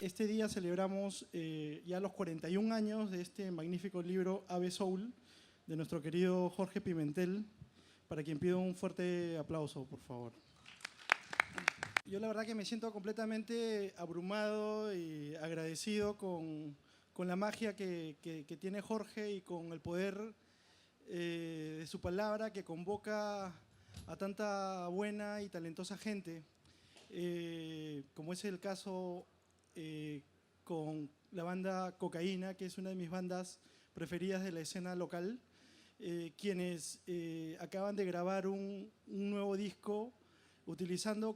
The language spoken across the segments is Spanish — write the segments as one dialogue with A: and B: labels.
A: Este día celebramos ya los 41 años de este magnífico libro Ave Soul, de nuestro querido Jorge Pimentel, para quien pido un fuerte aplauso, por favor. Yo la verdad que me siento completamente abrumado y agradecido con la magia que tiene Jorge y con el poder de su palabra que convoca a tanta buena y talentosa gente, como es el caso con la banda Cocaína, que es una de mis bandas preferidas de la escena local, quienes acaban de grabar un nuevo disco utilizando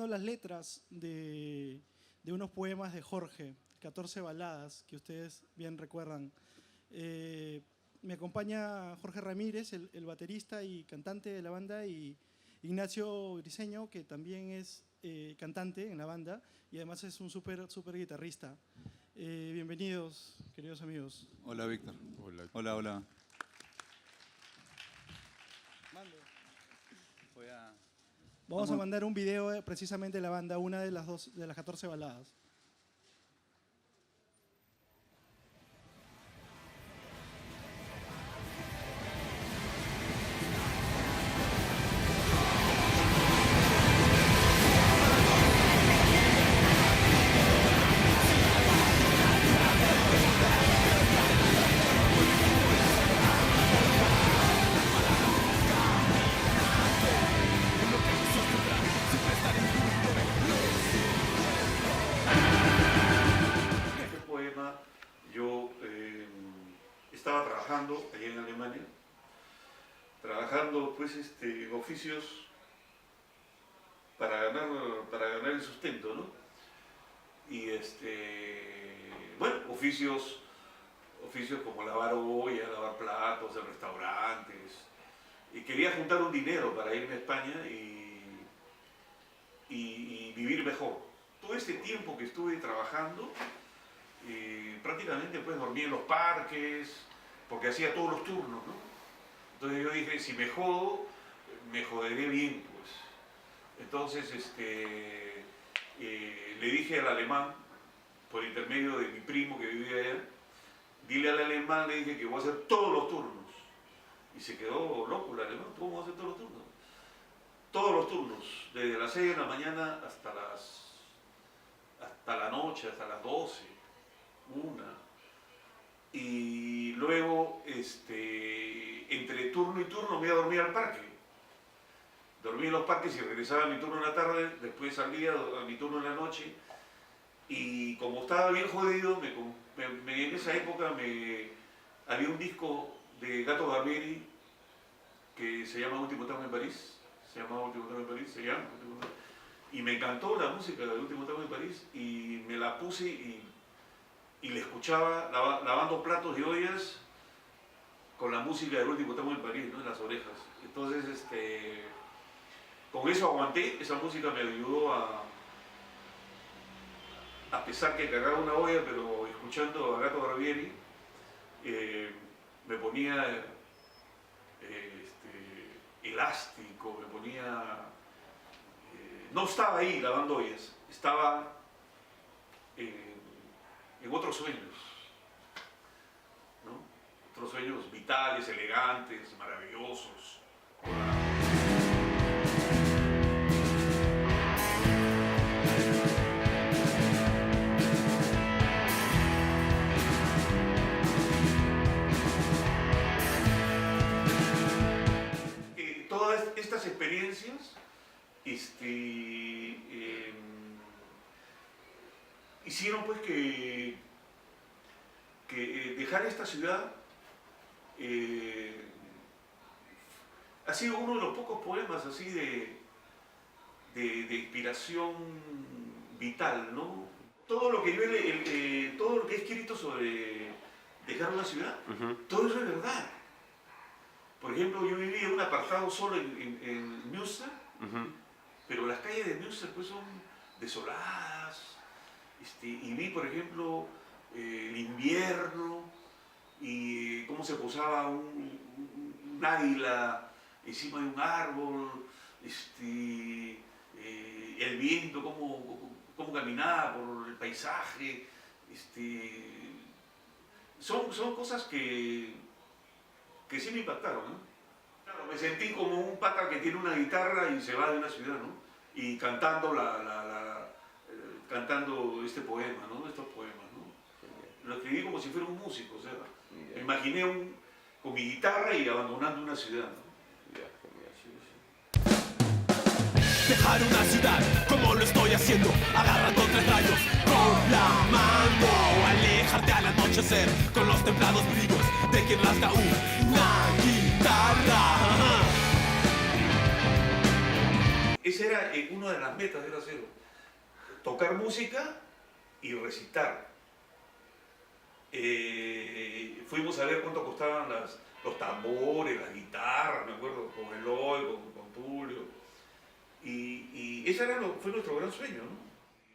A: las letras de unos poemas de Jorge, 14 baladas, que ustedes bien recuerdan. Me acompaña Jorge Ramírez, el baterista y cantante de la banda, y Ignacio Briseño, que también es cantante en la banda y además es un súper guitarrista. Bienvenidos, queridos amigos.
B: Hola, Víctor. Hola. Hola, hola.
A: Vamos a mandar un video precisamente de la banda, una de las 14 baladas.
C: Estaba trabajando allá en Alemania, trabajando pues oficios para ganar el sustento, ¿no? Y bueno, oficios como lavar ollas, lavar platos en restaurantes, y quería juntar un dinero para irme a España y vivir mejor. Todo este tiempo que estuve trabajando, prácticamente pues dormí en los parques, porque hacía todos los turnos, ¿no? Entonces yo dije, si me jodo, me joderé bien, pues. Entonces le dije al alemán, por intermedio de mi primo que vivía allá, dile al alemán, le dije que voy a hacer todos los turnos. Y se quedó loco el alemán, ¿cómo voy a hacer todos los turnos? Todos los turnos, desde las 6 de la mañana hasta la noche, hasta las 12, 1. Y luego, entre turno y turno me iba a dormir al parque. Dormí en los parques y regresaba a mi turno en la tarde, después salía a mi turno en la noche. Y como estaba bien jodido, en esa época había un disco de Gato Barbieri que se llama Último Tango en París. Y me encantó la música del Último Tango en París y me la puse y le escuchaba lavando platos y ollas con la música del Último Tango en París, ¿no? En las orejas. Entonces, con eso aguanté, esa música me ayudó a pesar que cargaba una olla, pero escuchando a Gato Barbieri, me ponía elástico, me ponía... no estaba ahí lavando ollas, estaba en otros sueños, ¿no? Otros sueños vitales, elegantes, maravillosos. Todas estas experiencias hicieron pues que dejar esta ciudad ha sido uno de los pocos poemas así de inspiración vital, ¿no? Todo lo que todo lo que he escrito sobre dejar una ciudad, todo eso es verdad. Por ejemplo, yo vivía en un apartado solo en Münster, pero las calles de Münster pues son desoladas, y vi, por ejemplo, el invierno y cómo se posaba un águila encima de un árbol, el viento, cómo caminaba por el paisaje. Son cosas que sí me impactaron, ¿no? Claro, me sentí como un pata que tiene una guitarra y se va de una ciudad, ¿no? Y cantando, cantando este poema, ¿no? Estos poemas, ¿no? Lo escribí como si fuera un músico, o sea, me imaginé con mi guitarra y abandonando una ciudad, ¿no?
D: Dejar una ciudad como lo estoy haciendo, agarrando 3 rayos con la mano, alejarte al anochecer con los templados brillos de quien rasga una guitarra.
C: Esa era una de las metas de Era Cero, tocar música y recitar. Fuimos a ver cuánto costaban los tambores, las guitarras, me acuerdo, con Eloy, con Tulio. Y ese fue nuestro gran sueño, ¿no?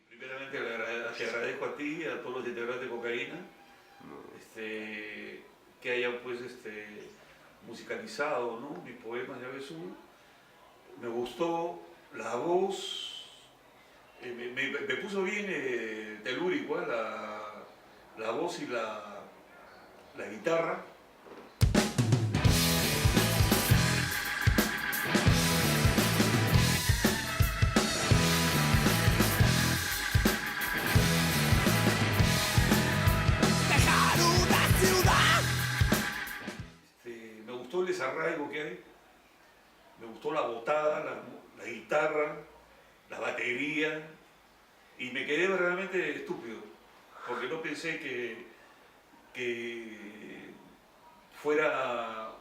C: Primeramente te agradezco a ti, a todos los integrantes de Cocaína, que hayan pues musicalizado, ¿no? Mis poemas de Ave Sur. Me gustó la voz, me puso bien telúrico, la voz y la guitarra. Me gustó el desarraigo que hay, me gustó la botada, la guitarra, la batería, y me quedé realmente estúpido, porque no pensé que fuera,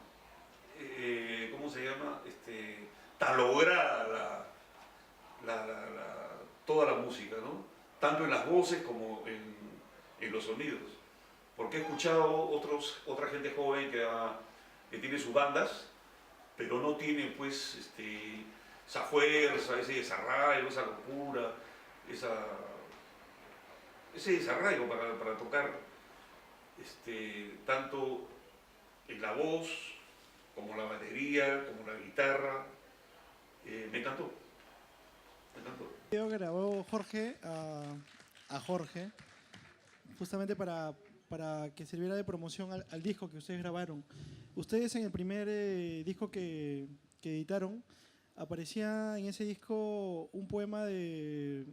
C: ¿cómo se llama? Tan lograda toda la música, ¿no? Tanto en las voces como en los sonidos. Porque he escuchado otra gente joven que tiene sus bandas, pero no tiene pues esa fuerza, ese desarraigo, esa locura, ese desarraigo para tocar tanto en la voz, como la batería, como la guitarra. Me encantó. Me encantó.
A: El video grabó Jorge a Jorge, justamente para que sirviera de promoción al disco que ustedes grabaron. Ustedes en el primer disco que editaron, aparecía en ese disco un poema de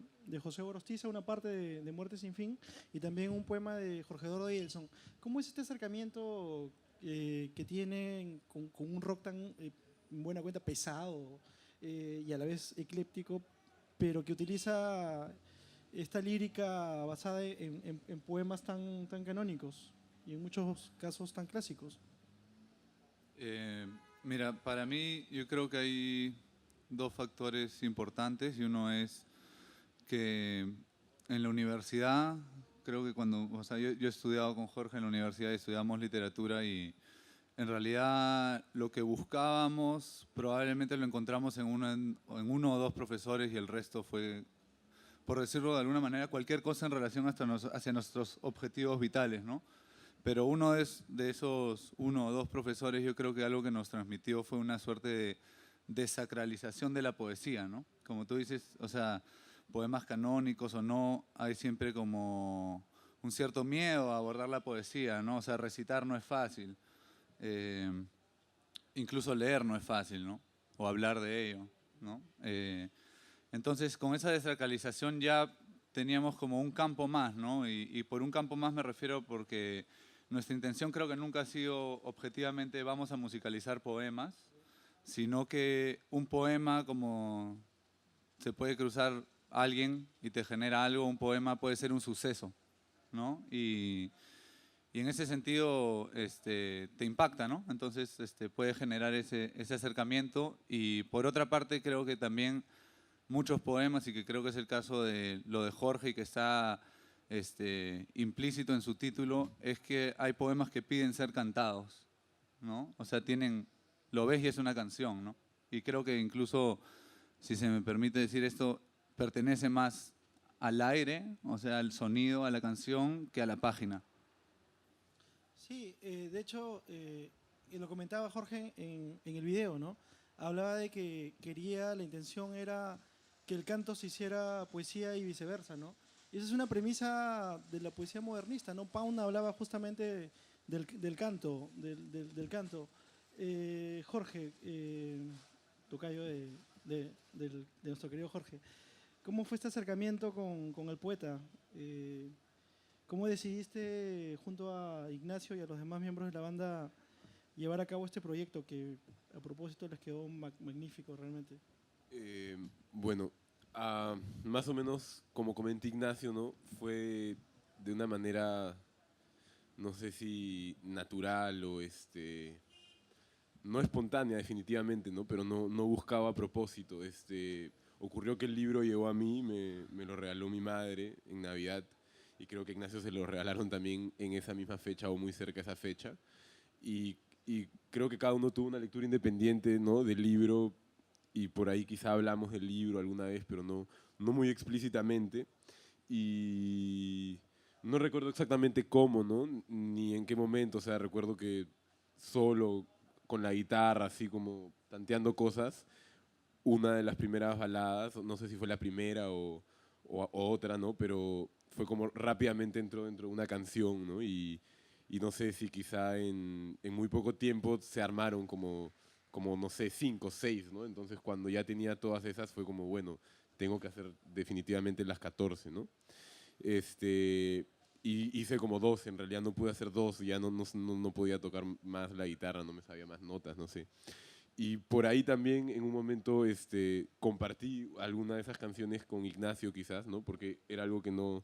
A: José Gorostiza, una parte de Muerte sin fin, y también un poema de Jorge Eduardo Yelson. ¿Cómo es este acercamiento que tienen con un rock tan, en buena cuenta, pesado y a la vez ecléptico, pero que utiliza esta lírica basada en poemas tan canónicos y en muchos casos tan clásicos?
B: Mira, para mí yo creo que hay 2 factores importantes, y uno es que en la universidad, creo que yo he estudiado con Jorge en la universidad y estudiamos literatura, y en realidad lo que buscábamos probablemente lo encontramos en uno o 2 profesores, y el resto fue, por decirlo de alguna manera, cualquier cosa en relación hacia nuestros objetivos vitales, ¿no? Pero uno de esos 1 o 2 profesores, yo creo que algo que nos transmitió fue una suerte de desacralización de la poesía, ¿no? Como tú dices, o sea, poemas canónicos o no, hay siempre como un cierto miedo a abordar la poesía, ¿no? O sea, recitar no es fácil, incluso leer no es fácil, ¿no? O hablar de ello, ¿no? Entonces, con esa desacralización ya teníamos como un campo más, ¿no? Y por un campo más me refiero porque nuestra intención creo que nunca ha sido objetivamente vamos a musicalizar poemas, sino que un poema, como se puede cruzar alguien y te genera algo, un poema puede ser un suceso, ¿no? Y en ese sentido te impacta, ¿no? Entonces puede generar ese acercamiento. Y por otra parte creo que también muchos poemas, y que creo que es el caso de lo de Jorge y que está implícito en su título, es que hay poemas que piden ser cantados, ¿no? O sea, lo ves y es una canción, ¿no? Y creo que incluso, si se me permite decir esto, pertenece más al aire, o sea, al sonido, a la canción, que a la página.
A: Sí, de hecho, y lo comentaba Jorge en el video, ¿no? Hablaba de que la intención era que el canto se hiciera poesía y viceversa, ¿no? Y esa es una premisa de la poesía modernista, ¿no? Pound hablaba justamente del canto, del canto. Jorge, tocayo de nuestro querido Jorge, ¿cómo fue este acercamiento con el poeta? ¿Cómo decidiste, junto a Ignacio y a los demás miembros de la banda, llevar a cabo este proyecto que, a propósito, les quedó magnífico realmente?
E: Bueno, más o menos como comenté Ignacio, ¿no? Fue de una manera, no sé si natural o no espontánea definitivamente, ¿no? Pero no buscaba a propósito. Ocurrió que el libro llegó a mí, me lo regaló mi madre en Navidad y creo que a Ignacio se lo regalaron también en esa misma fecha o muy cerca de esa fecha. Y creo que cada uno tuvo una lectura independiente, ¿no? Del libro y por ahí quizá hablamos del libro alguna vez, pero no muy explícitamente. Y no recuerdo exactamente cómo, ¿no? Ni en qué momento, o sea, recuerdo que solo con la guitarra, así como tanteando cosas, una de las primeras baladas, no sé si fue la primera o otra, ¿no? Pero fue como rápidamente entró dentro de una canción, ¿no? Y no sé si quizá en muy poco tiempo se armaron como no sé, 5, 6, ¿no? Entonces cuando ya tenía todas esas fue como, bueno, tengo que hacer definitivamente las 14, ¿no? Y hice como 12, en realidad no pude hacer 2, ya no podía tocar más la guitarra, no me sabía más notas, no sé. Y por ahí también en un momento compartí alguna de esas canciones con Ignacio quizás, ¿no? Porque era algo que no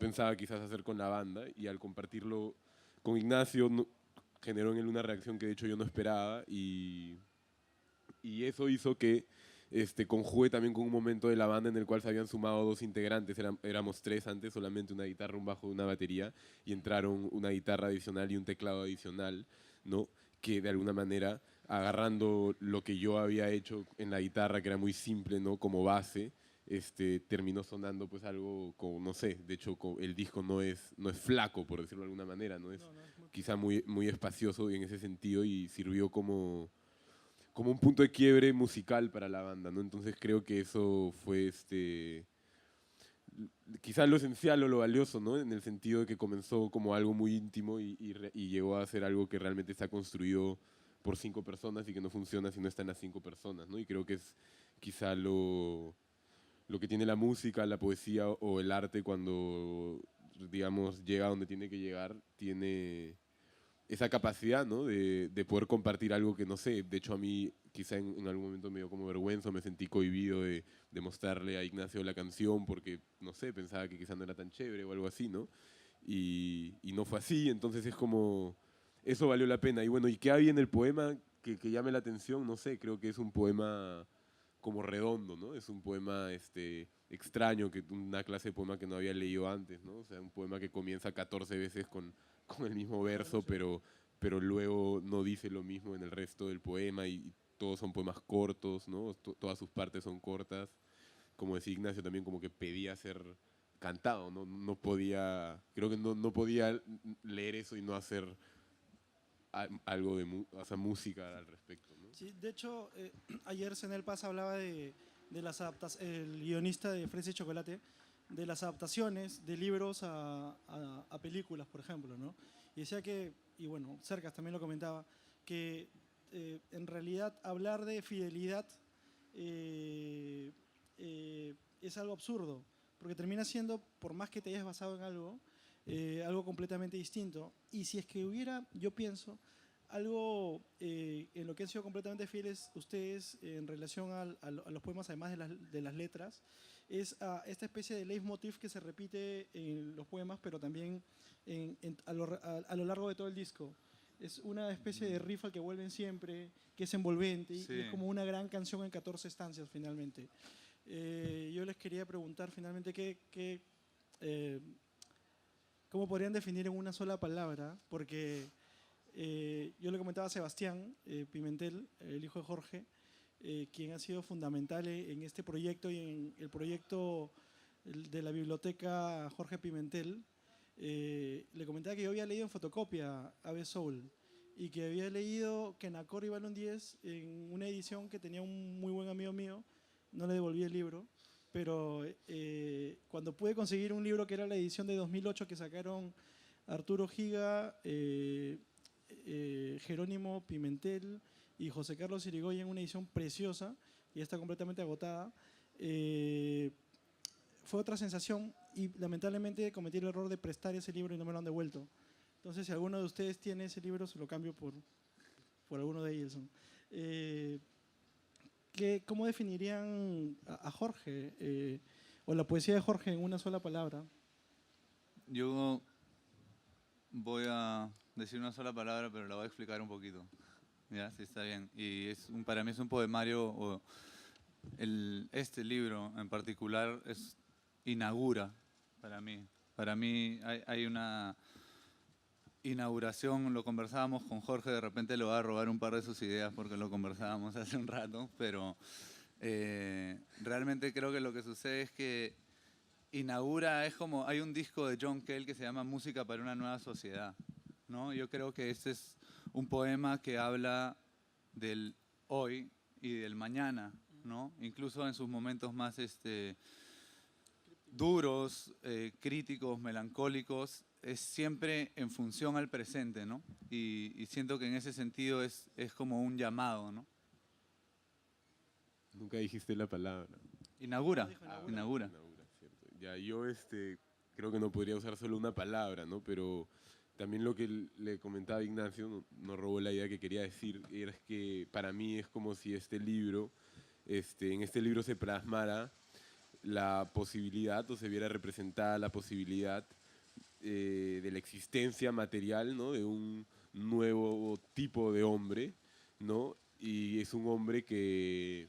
E: pensaba quizás hacer con la banda y al compartirlo con Ignacio generó en él una reacción que de hecho yo no esperaba y eso hizo que conjugué también con un momento de la banda en el cual se habían sumado 2 integrantes, éramos 3 antes, solamente una guitarra, un bajo, una batería, y entraron una guitarra adicional y un teclado adicional, ¿no? Que de alguna manera, agarrando lo que yo había hecho en la guitarra, que era muy simple, ¿no? Como base, terminó sonando pues algo como, no sé, de hecho el disco no es flaco, por decirlo de alguna manera, no es quizá muy espacioso en ese sentido y sirvió como un punto de quiebre musical para la banda, ¿no? Entonces creo que eso fue quizás lo esencial o lo valioso, ¿no? En el sentido de que comenzó como algo muy íntimo y llegó a ser algo que realmente está construido por 5 personas y que no funciona si no están las 5 personas, ¿no? Y creo que es quizá lo que tiene la música, la poesía o el arte cuando, digamos, llega a donde tiene que llegar, tiene esa capacidad, ¿no? De poder compartir algo que no sé. De hecho, a mí quizá en algún momento me dio como vergüenza, me sentí cohibido de mostrarle a Ignacio la canción porque, no sé, pensaba que quizá no era tan chévere o algo así, ¿no? Y no fue así, entonces es como, eso valió la pena. Y bueno, ¿y qué hay en el poema que llame la atención? No sé, creo que es un poema como redondo, ¿no? Es un poema extraño, una clase de poema que no había leído antes, ¿no? O sea, un poema que comienza 14 veces con el mismo verso, pero luego no dice lo mismo en el resto del poema y todos son poemas cortos, ¿no? Todas sus partes son cortas. Como decía Ignacio también, como que pedía ser cantado, ¿no? No podía, creo que no podía leer eso y no hacer algo de o sea, música al respecto, ¿no?
A: Sí, de hecho, ayer Senel Paz hablaba de las adaptaciones, el guionista de Fresa y Chocolate, de las adaptaciones de libros a películas, por ejemplo, ¿no? Y decía que, y bueno, Cercas también lo comentaba, que en realidad hablar de fidelidad es algo absurdo, porque termina siendo, por más que te hayas basado en algo, algo completamente distinto. Y si es que hubiera, yo pienso, algo en lo que han sido completamente fieles ustedes en relación a los poemas, además de las letras, es a esta especie de leitmotiv que se repite en los poemas, pero también a lo largo de todo el disco. Es una especie de riff al que vuelven siempre, que es envolvente,
B: Sí.
A: y es como una gran canción en 14 estancias finalmente. Yo les quería preguntar finalmente cómo podrían definir en una sola palabra, porque yo le comentaba a Sebastián Pimentel, el hijo de Jorge, quien ha sido fundamental en este proyecto y en el proyecto de la biblioteca Jorge Pimentel. Le comentaba que yo había leído en fotocopia Ave Soul y que había leído Kenacor y Balón 10 en una edición que tenía un muy buen amigo mío. No le devolví el libro. pero cuando pude conseguir un libro que era la edición de 2008 que sacaron Arturo Giga, Jerónimo Pimentel y José Carlos Irigoyen, una edición preciosa, y está completamente agotada, fue otra sensación y lamentablemente cometí el error de prestar ese libro y no me lo han devuelto. Entonces, si alguno de ustedes tiene ese libro, se lo cambio por alguno de ellos. ¿Cómo definirían a Jorge o la poesía de Jorge en una sola palabra?
B: Yo voy a decir una sola palabra, pero la voy a explicar un poquito. ¿Ya? Sí, está bien. Y para mí es un poemario, este libro en particular inaugura para mí. Para mí hay una inauguración, lo conversábamos con Jorge, de repente le voy a robar un par de sus ideas porque lo conversábamos hace un rato, pero realmente creo que lo que sucede es que inaugura, es como, hay un disco de John Cale que se llama Música para una nueva sociedad, ¿no? Yo creo que este es un poema que habla del hoy y del mañana, ¿no? Incluso en sus momentos más duros, críticos, melancólicos, es siempre en función al presente, ¿no? Y siento que en ese sentido es como un llamado, ¿no?
E: Nunca dijiste la palabra.
B: Inaugura.
E: Inaugura, cierto. Ya, yo creo que no podría usar solo una palabra, ¿no? Pero también lo que le comentaba a Ignacio, no robó la idea que quería decir, era que para mí es como si en este libro se plasmara la posibilidad, o se viera representada la posibilidad de la existencia material, ¿no? De un nuevo tipo de hombre, ¿no? Y es un hombre que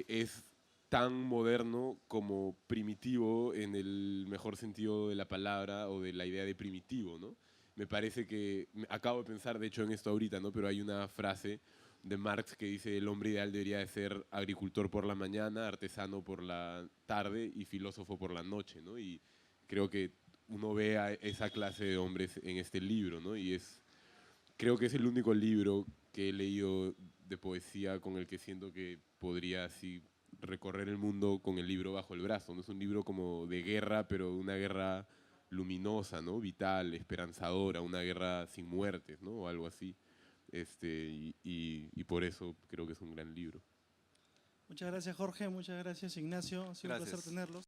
E: es tan moderno como primitivo en el mejor sentido de la palabra o de la idea de primitivo, ¿no? Me parece que, acabo de pensar de hecho en esto ahorita, ¿no? Pero hay una frase de Marx que dice: el hombre ideal debería de ser agricultor por la mañana, artesano por la tarde y filósofo por la noche, ¿no? Y creo que uno ve a esa clase de hombres en este libro, ¿no? Y creo que es el único libro que he leído de poesía con el que siento que podría así recorrer el mundo con el libro bajo el brazo, ¿no? Es un libro como de guerra, pero una guerra luminosa, ¿no? Vital, esperanzadora, una guerra sin muertes, ¿no? O algo así. Y por eso creo que es un gran libro.
A: Muchas gracias, Jorge. Muchas gracias, Ignacio. Ha sido un
B: Gracias.
A: placer tenerlos.